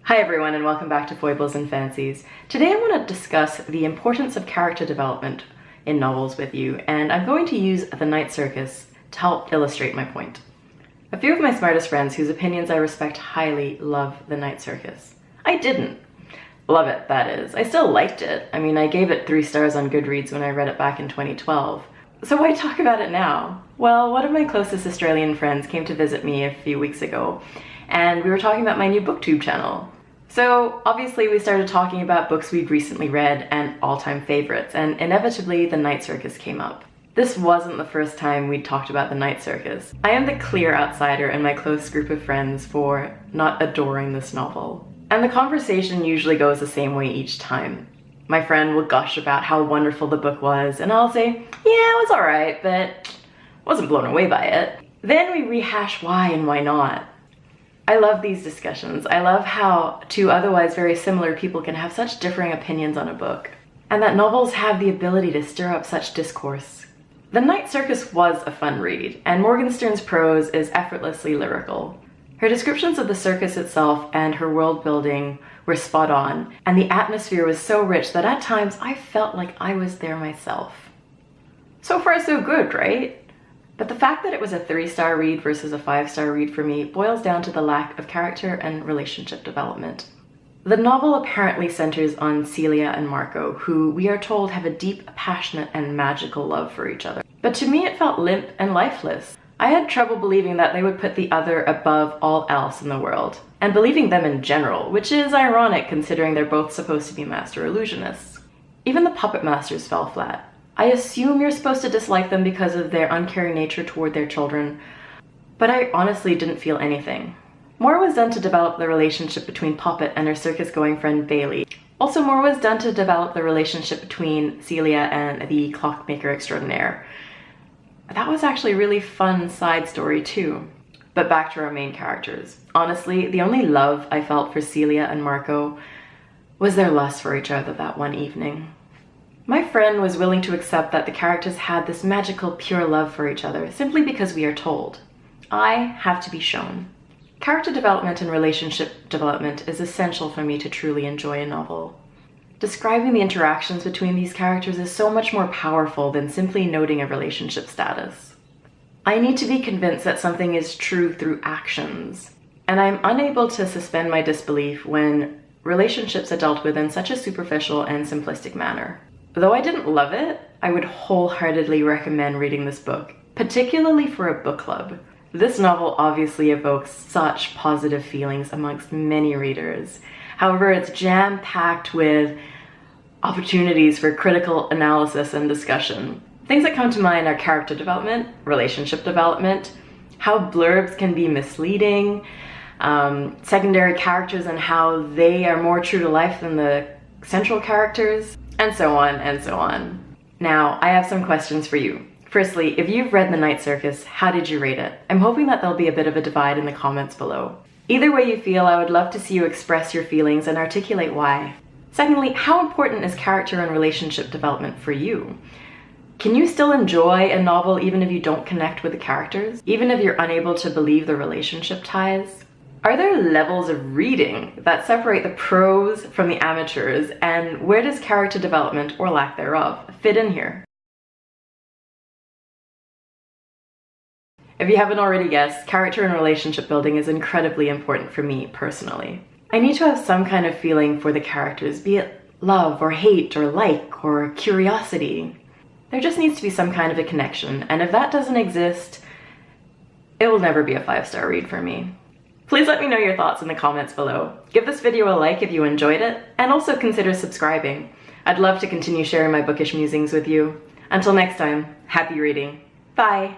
Hi everyone and welcome back to Foibles and Fancies. Today I want to discuss the importance of character development in novels with you, and I'm going to use The Night Circus to help illustrate my point. A few of my smartest friends, whose opinions I respect highly, love The Night Circus. I didn't. Love it, that is. I still liked it. I mean, I gave it 3 stars on Goodreads when I read it back in 2012. So why talk about it now? Well, one of my closest Australian friends came to visit me a few weeks ago, and we were talking about my new booktube channel. So obviously we started talking about books we'd recently read and all-time favorites, and inevitably The Night Circus came up. This wasn't the first time we'd talked about The Night Circus. I am the clear outsider in my close group of friends for not adoring this novel. And the conversation usually goes the same way each time. My friend will gush about how wonderful the book was, and I'll say, yeah, it was alright, but wasn't blown away by it. Then we rehash why and why not. I love these discussions. I love how two otherwise very similar people can have such differing opinions on a book, and that novels have the ability to stir up such discourse. The Night Circus was a fun read, and Morgenstern's prose is effortlessly lyrical. Her descriptions of the circus itself and her world building were spot on, and the atmosphere was so rich that at times I felt like I was there myself. So far so good, right? But the fact that it was a 3-star read versus a 5-star read for me boils down to the lack of character and relationship development. The novel apparently centers on Celia and Marco, who we are told have a deep, passionate, and magical love for each other. But to me it felt limp and lifeless. I had trouble believing that they would put the other above all else in the world, and believing them in general, which is ironic considering they're both supposed to be master illusionists. Even the puppet masters fell flat. I assume you're supposed to dislike them because of their uncaring nature toward their children, but I honestly didn't feel anything. More was done to develop the relationship between Puppet and her circus-going friend Bailey. Also, more was done to develop the relationship between Celia and the clockmaker extraordinaire. That was actually a really fun side story too. But back to our main characters. Honestly, the only love I felt for Celia and Marco was their lust for each other that one evening. My friend was willing to accept that the characters had this magical, pure love for each other simply because we are told. I have to be shown. Character development and relationship development is essential for me to truly enjoy a novel. Describing the interactions between these characters is so much more powerful than simply noting a relationship status. I need to be convinced that something is true through actions, and I'm unable to suspend my disbelief when relationships are dealt with in such a superficial and simplistic manner. Though I didn't love it, I would wholeheartedly recommend reading this book, particularly for a book club. This novel obviously evokes such positive feelings amongst many readers. However, it's jam-packed with opportunities for critical analysis and discussion. Things that come to mind are character development, relationship development, how blurbs can be misleading, secondary characters and how they are more true to life than the central characters, and so on and so on. Now, I have some questions for you. Firstly, if you've read The Night Circus, how did you rate it? I'm hoping that there'll be a bit of a divide in the comments below. Either way you feel, I would love to see you express your feelings and articulate why. Secondly, how important is character and relationship development for you? Can you still enjoy a novel even if you don't connect with the characters? Even if you're unable to believe the relationship ties? Are there levels of reading that separate the pros from the amateurs, and where does character development, or lack thereof, fit in here? If you haven't already guessed, character and relationship building is incredibly important for me personally. I need to have some kind of feeling for the characters, be it love or hate or like or curiosity. There just needs to be some kind of a connection, and if that doesn't exist, it will never be a 5-star read for me. Please let me know your thoughts in the comments below. Give this video a like if you enjoyed it, and also consider subscribing. I'd love to continue sharing my bookish musings with you. Until next time, happy reading. Bye!